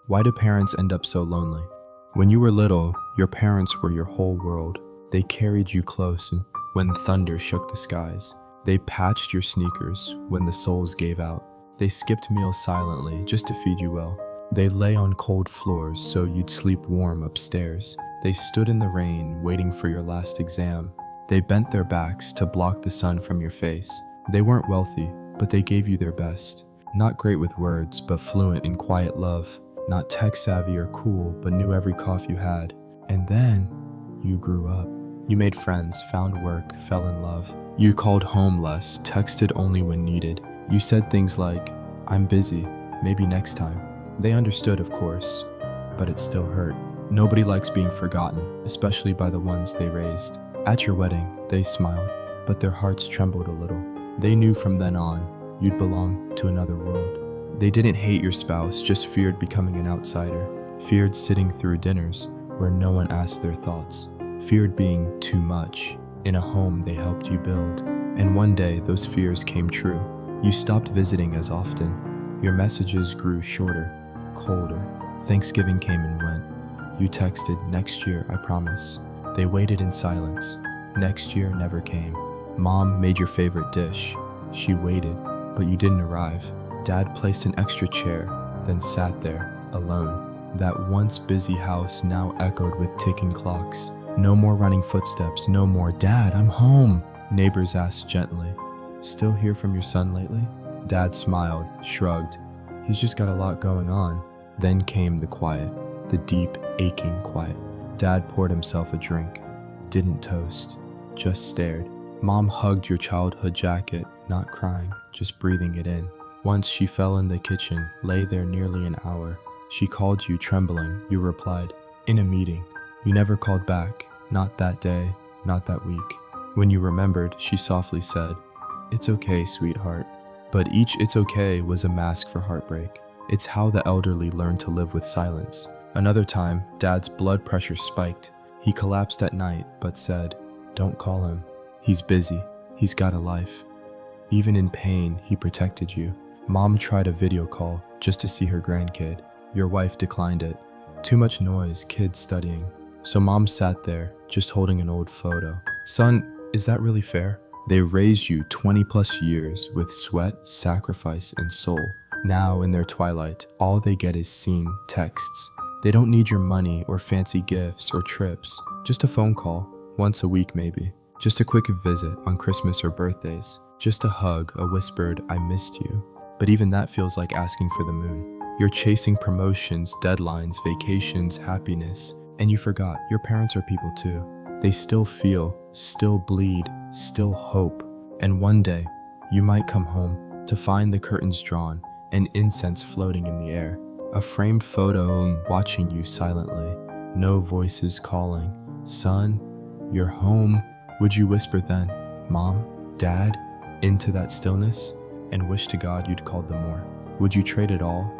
Why do parents end up so lonely? When you were little, your parents were your whole world. They carried you close when thunder shook the skies. They patched your sneakers when the soles gave out. They skipped meals silently just to feed you well. They lay on cold floors so you'd sleep warm upstairs. They stood in the rain waiting for your last exam. They bent their backs to block the sun from your face. They weren't wealthy, but they gave you their best. Not great with words, but fluent in quiet love. Not tech-savvy or cool, but knew every cough you had. And then, you grew up. You made friends, found work, fell in love. You called home less, texted only when needed. You said things like, "I'm busy, maybe next time." They understood, of course, but it still hurt. Nobody likes being forgotten, especially by the ones they raised. At your wedding, they smiled, but their hearts trembled a little. They knew from then on, you'd belong to another world. They didn't hate your spouse, just feared becoming an outsider. Feared sitting through dinners where no one asked their thoughts. Feared being too much in a home they helped you build. And one day, those fears came true. You stopped visiting as often. Your messages grew shorter, colder. Thanksgiving came and went. You texted, "Next year, I promise." They waited in silence. Next year never came. Mom made your favorite dish. She waited, but you didn't arrive. Dad placed an extra chair, then sat there, alone. That once busy house now echoed with ticking clocks. No more running footsteps, no more, "Dad, I'm home." Neighbors asked gently, "Still hear from your son lately?" Dad smiled, shrugged. "He's just got a lot going on." Then came the quiet, the deep, aching quiet. Dad poured himself a drink, didn't toast, just stared. Mom hugged your childhood jacket, not crying, just breathing it in. Once she fell in the kitchen, lay there nearly an hour. She called you trembling. You replied, "In a meeting." You never called back, not that day, not that week. When you remembered, she softly said, "It's okay, sweetheart." But each "it's okay" was a mask for heartbreak. It's how the elderly learn to live with silence. Another time, Dad's blood pressure spiked. He collapsed at night, but said, "Don't call him. He's busy. He's got a life." Even in pain, he protected you. Mom tried a video call just to see her grandkid. Your wife declined it. Too much noise, kids studying. So Mom sat there, just holding an old photo. "Son, is that really fair?" They raised you 20 plus years with sweat, sacrifice, and soul. Now, in their twilight, all they get is seen texts. They don't need your money or fancy gifts or trips. Just a phone call, once a week maybe. Just a quick visit on Christmas or birthdays. Just a hug, a whispered, "I missed you." But even that feels like asking for the moon. You're chasing promotions, deadlines, vacations, happiness. And you forgot, your parents are people too. They still feel, still bleed, still hope. And one day, you might come home to find the curtains drawn and incense floating in the air. A framed photo watching you silently. No voices calling, "Son, you're home." Would you whisper then, "Mom, Dad," into that stillness, and wish to God you'd called them more? Would you trade it all?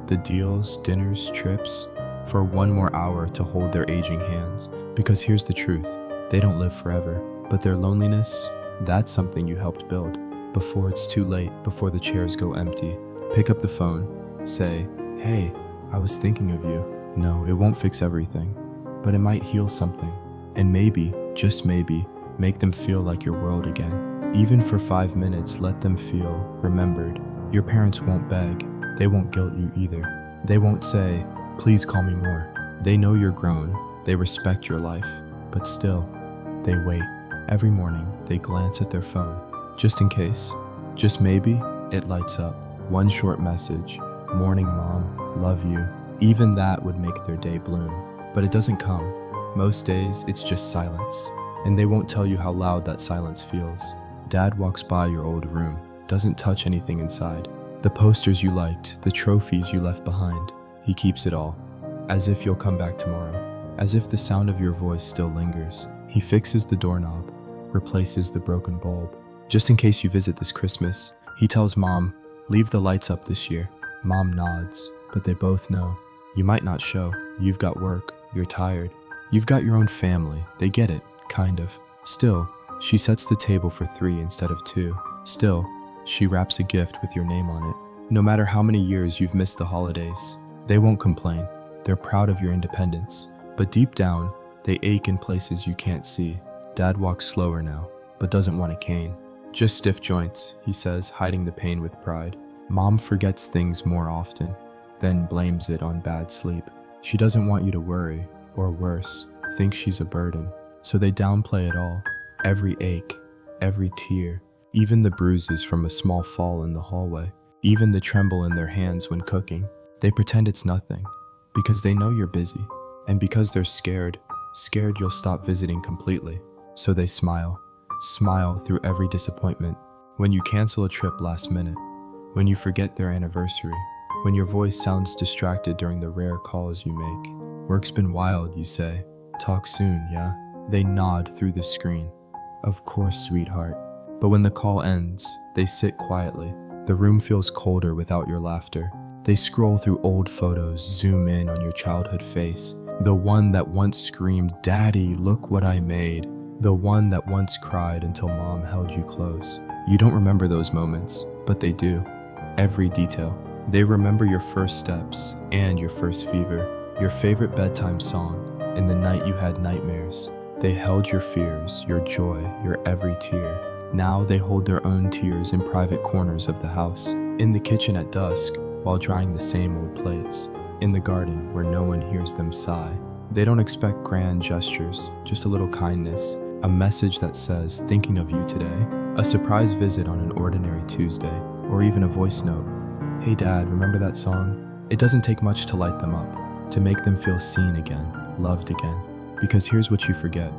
The deals, dinners, trips, for one more hour to hold their aging hands? Because here's the truth, they don't live forever, but their loneliness, that's something you helped build. Before it's too late, before the chairs go empty, pick up the phone, say, "Hey, I was thinking of you." No, it won't fix everything, but it might heal something. And maybe, just maybe, make them feel like your world again. Even for 5 minutes, let them feel remembered. Your parents won't beg. They won't guilt you either. They won't say, "Please call me more." They know you're grown. They respect your life. But still, they wait. Every morning, they glance at their phone. Just in case. Just maybe, it lights up. One short message. "Morning, Mom. Love you." Even that would make their day bloom. But it doesn't come. Most days, it's just silence. And they won't tell you how loud that silence feels. Dad walks by your old room. Doesn't touch anything inside. The posters you liked, the trophies you left behind. He keeps it all. As if you'll come back tomorrow. As if the sound of your voice still lingers. He fixes the doorknob. Replaces the broken bulb. Just in case you visit this Christmas, he tells Mom, "Leave the lights up this year." Mom nods, but they both know. You might not show. You've got work. You're tired. You've got your own family. They get it, kind of. Still, she sets the table for 3 instead of 2. Still, she wraps a gift with your name on it. No matter how many years you've missed the holidays, They won't complain. They're proud of your independence. But deep down, they ache in places you can't see. Dad walks slower now, but doesn't want a cane. Just stiff joints, he says, hiding the pain with pride. Mom forgets things more often, then blames it on bad sleep. She doesn't want you to worry, or worse, think she's a burden. So they downplay it all. Every ache, every tear, even the bruises from a small fall in the hallway, even the tremble in their hands when cooking. They pretend it's nothing, because they know you're busy, and because they're scared you'll stop visiting completely. So they smile through every disappointment. When you cancel a trip last minute, when you forget their anniversary, when your voice sounds distracted during the rare calls you make. Work's been wild, you say. Talk soon, yeah? They nod through the screen. Of course, sweetheart. But when the call ends, they sit quietly. The room feels colder without your laughter. They scroll through old photos, zoom in on your childhood face. The one that once screamed, "Daddy, look what I made." The one that once cried until mom held you close. You don't remember those moments, but they do. Every detail. They remember your first steps and your first fever, your favorite bedtime song, and the night you had nightmares. They held your fears, your joy, your every tear. Now they hold their own tears in private corners of the house, in the kitchen at dusk, while drying the same old plates, in the garden where no one hears them sigh. They don't expect grand gestures, just a little kindness, a message that says, "Thinking of you today," a surprise visit on an ordinary Tuesday, or even a voice note. "Hey Dad, remember that song?" It doesn't take much to light them up, to make them feel seen again, loved again. Because here's what you forget.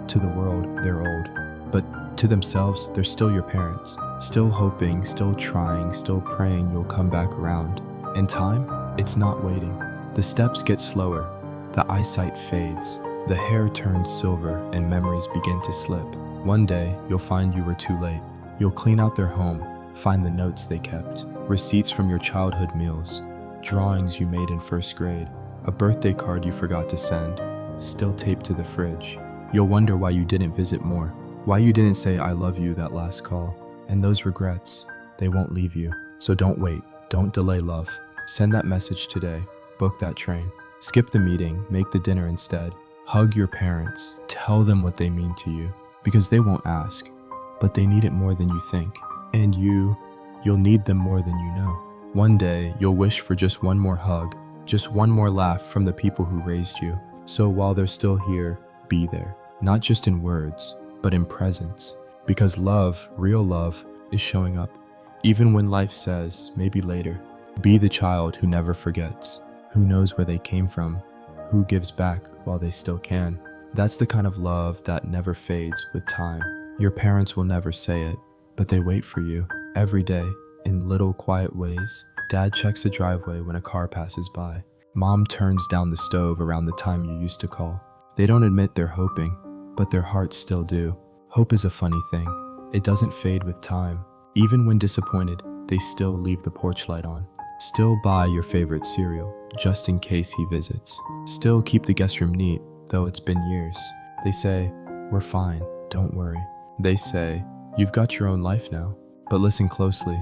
To the world, they're old. But to themselves, they're still your parents. Still hoping, still trying, still praying you'll come back around. And time, it's not waiting. The steps get slower. The eyesight fades. The hair turns silver and memories begin to slip. One day, you'll find you were too late. You'll clean out their home, find the notes they kept, receipts from your childhood meals, drawings you made in first grade, a birthday card you forgot to send, still taped to the fridge. You'll wonder why you didn't visit more, why you didn't say "I love you" that last call. And those regrets, they won't leave you. So don't wait, don't delay love. Send that message today, book that train. Skip the meeting, make the dinner instead. Hug your parents, tell them what they mean to you. Because they won't ask, but they need it more than you think. And you'll need them more than you know. One day, you'll wish for just one more hug, just one more laugh from the people who raised you. So while they're still here, be there. Not just in words, but in presence. Because love, real love, is showing up. Even when life says, maybe later. Be the child who never forgets, who knows where they came from, who gives back while they still can. That's the kind of love that never fades with time. Your parents will never say it, but they wait for you every day in little quiet ways. Dad checks the driveway when a car passes by. Mom turns down the stove around the time you used to call. They don't admit they're hoping, but their hearts still do. Hope is a funny thing. It doesn't fade with time. Even when disappointed, they still leave the porch light on. Still buy your favorite cereal, just in case he visits. Still keep the guest room neat, though it's been years. They say, "We're fine, don't worry." They say, "You've got your own life now." But listen closely.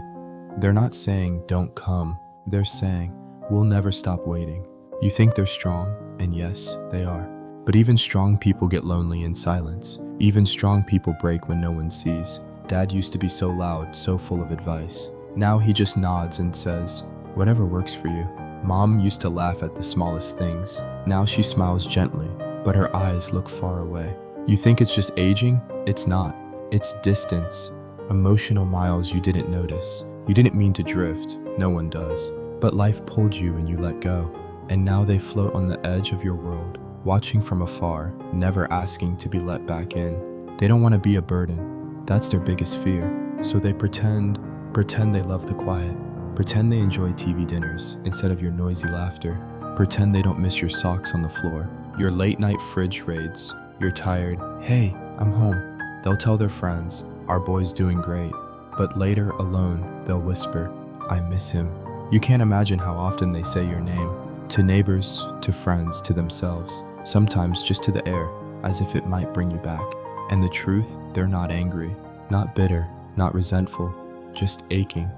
They're not saying, "Don't come." They're saying, "We'll never stop waiting." You think they're strong, and yes, they are. But even strong people get lonely in silence. Even strong people break when no one sees. Dad used to be so loud, so full of advice. Now he just nods and says, "Whatever works for you." Mom used to laugh at the smallest things. Now she smiles gently, but her eyes look far away. You think it's just aging? It's not. It's distance. Emotional miles you didn't notice. You didn't mean to drift. No one does. But life pulled you and you let go. And now they float on the edge of your world, watching from afar, never asking to be let back in. They don't want to be a burden. That's their biggest fear. So they pretend they love the quiet. Pretend they enjoy TV dinners instead of your noisy laughter. Pretend they don't miss your socks on the floor, your late night fridge raids. You're tired. "Hey, I'm home." They'll tell their friends, "Our boy's doing great." But later, alone, they'll whisper, "I miss him." You can't imagine how often they say your name. To neighbors, to friends, to themselves. Sometimes just to the air, as if it might bring you back. And the truth, they're not angry, not bitter, not resentful, just aching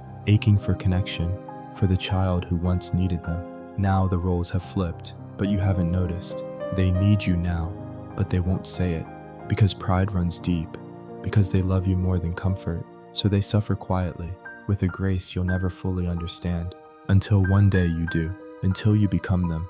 for connection, for the child who once needed them. Now the roles have flipped, but you haven't noticed. They need you now, but they won't say it. Because pride runs deep, because they love you more than comfort, so they suffer quietly, with a grace you'll never fully understand. Until one day you do, until you become them,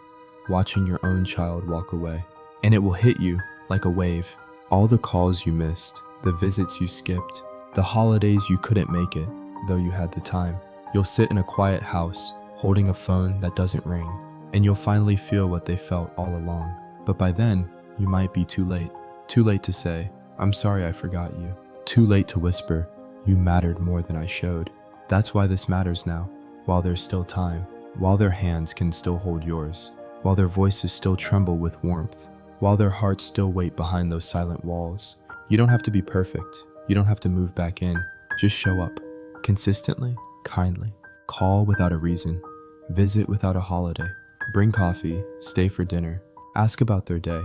watching your own child walk away. And it will hit you like a wave. All the calls you missed, the visits you skipped, the holidays you couldn't make it, though you had the time. You'll sit in a quiet house, holding a phone that doesn't ring, and you'll finally feel what they felt all along. But by then, you might be too late. Too late to say, "I'm sorry I forgot you." Too late to whisper, "You mattered more than I showed." That's why this matters now, while there's still time, while their hands can still hold yours, while their voices still tremble with warmth, while their hearts still wait behind those silent walls. You don't have to be perfect. You don't have to move back in. Just show up, consistently, kindly. Call without a reason. Visit without a holiday. Bring coffee, stay for dinner. Ask about their day.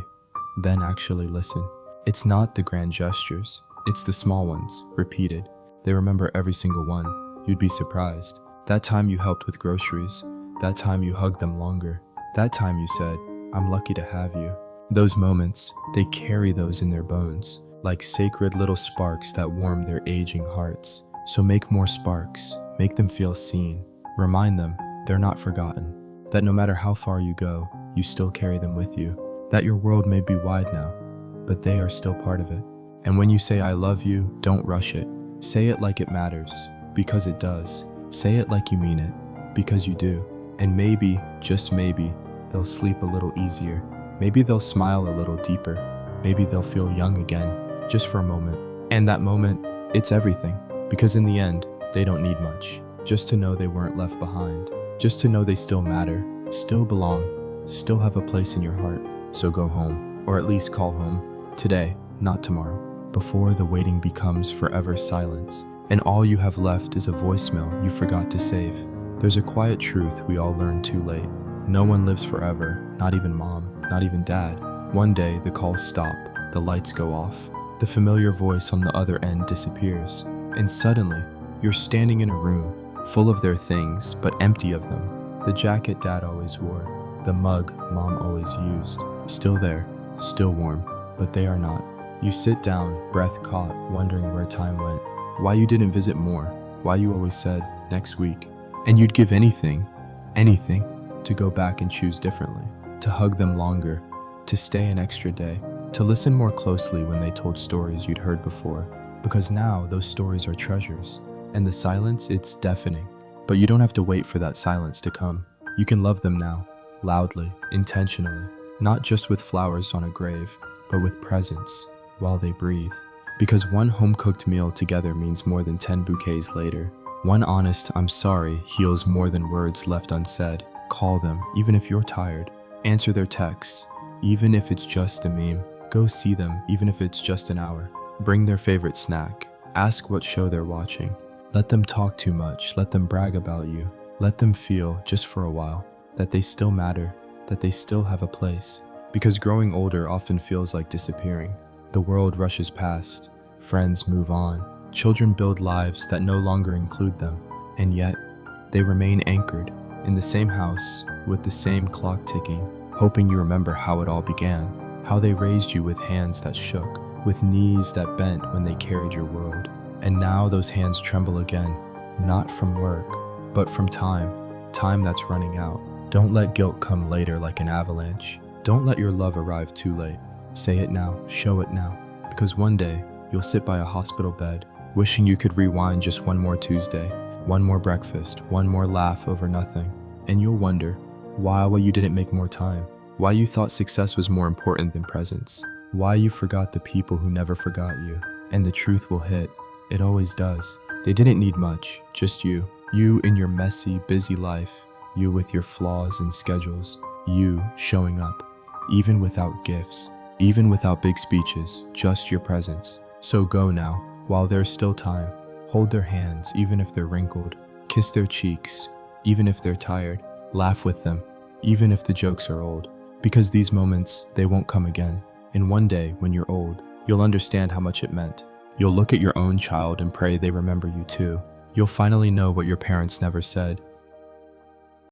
Then actually listen. It's not the grand gestures. It's the small ones, repeated. They remember every single one. You'd be surprised. That time you helped with groceries. That time you hugged them longer. That time you said, "I'm lucky to have you." Those moments, they carry those in their bones, like sacred little sparks that warm their aging hearts. So make more sparks. Make them feel seen. Remind them they're not forgotten. That no matter how far you go, you still carry them with you. That your world may be wide now, but they are still part of it. And when you say "I love you," don't rush it. Say it like it matters, because it does. Say it like you mean it, because you do. And maybe, just maybe, they'll sleep a little easier. Maybe they'll smile a little deeper. Maybe they'll feel young again, just for a moment. And that moment, it's everything. Because in the end, they don't need much. Just to know they weren't left behind. Just to know they still matter, still belong, still have a place in your heart. So go home, or at least call home. Today, not tomorrow. Before the waiting becomes forever silence, and all you have left is a voicemail you forgot to save. There's a quiet truth we all learn too late. No one lives forever, not even mom, not even dad. One day the calls stop, the lights go off, the familiar voice on the other end disappears, and suddenly you're standing in a room full of their things but empty of them. The jacket dad always wore, the mug mom always used, still there, still warm, but they are not. You sit down, breath caught, wondering where time went, why you didn't visit more, why you always said next week. And you'd give anything, to go back and choose differently, to hug them longer, to stay an extra day, to listen more closely when they told stories you'd heard before, because now those stories are treasures, and the silence, it's deafening. But you don't have to wait for that silence to come. You can love them now, loudly, intentionally, not just with flowers on a grave, but with presence, while they breathe. Because one home-cooked meal together means more than 10 bouquets later. One honest "I'm sorry" heals more than words left unsaid. Call them, even if you're tired. Answer their texts, even if it's just a meme. Go see them, even if it's just an hour. Bring their favorite snack. Ask what show they're watching. Let them talk too much. Let them brag about you. Let them feel, just for a while, that they still matter, that they still have a place. Because growing older often feels like disappearing. The world rushes past. Friends move on. Children build lives that no longer include them. And yet, they remain anchored in the same house with the same clock ticking, hoping you remember how it all began. How they raised you with hands that shook, with knees that bent when they carried your world. And now those hands tremble again, not from work, but from time that's running out. Don't let guilt come later like an avalanche. Don't let your love arrive too late. Say it now, show it now, because one day you'll sit by a hospital bed, wishing you could rewind just one more Tuesday, one more breakfast, one more laugh over nothing. And you'll wonder why you didn't make more time, why you thought success was more important than presence, why you forgot the people who never forgot you. And the truth will hit. It always does. They didn't need much, just you. You in your messy, busy life. You with your flaws and schedules. You showing up, even without gifts, even without big speeches, just your presence. So go now, while there's still time. Hold their hands, even if they're wrinkled. Kiss their cheeks, even if they're tired. Laugh with them, even if the jokes are old. Because these moments, they won't come again. And one day, when you're old, you'll understand how much it meant. You'll look at your own child and pray they remember you too. You'll finally know what your parents never said.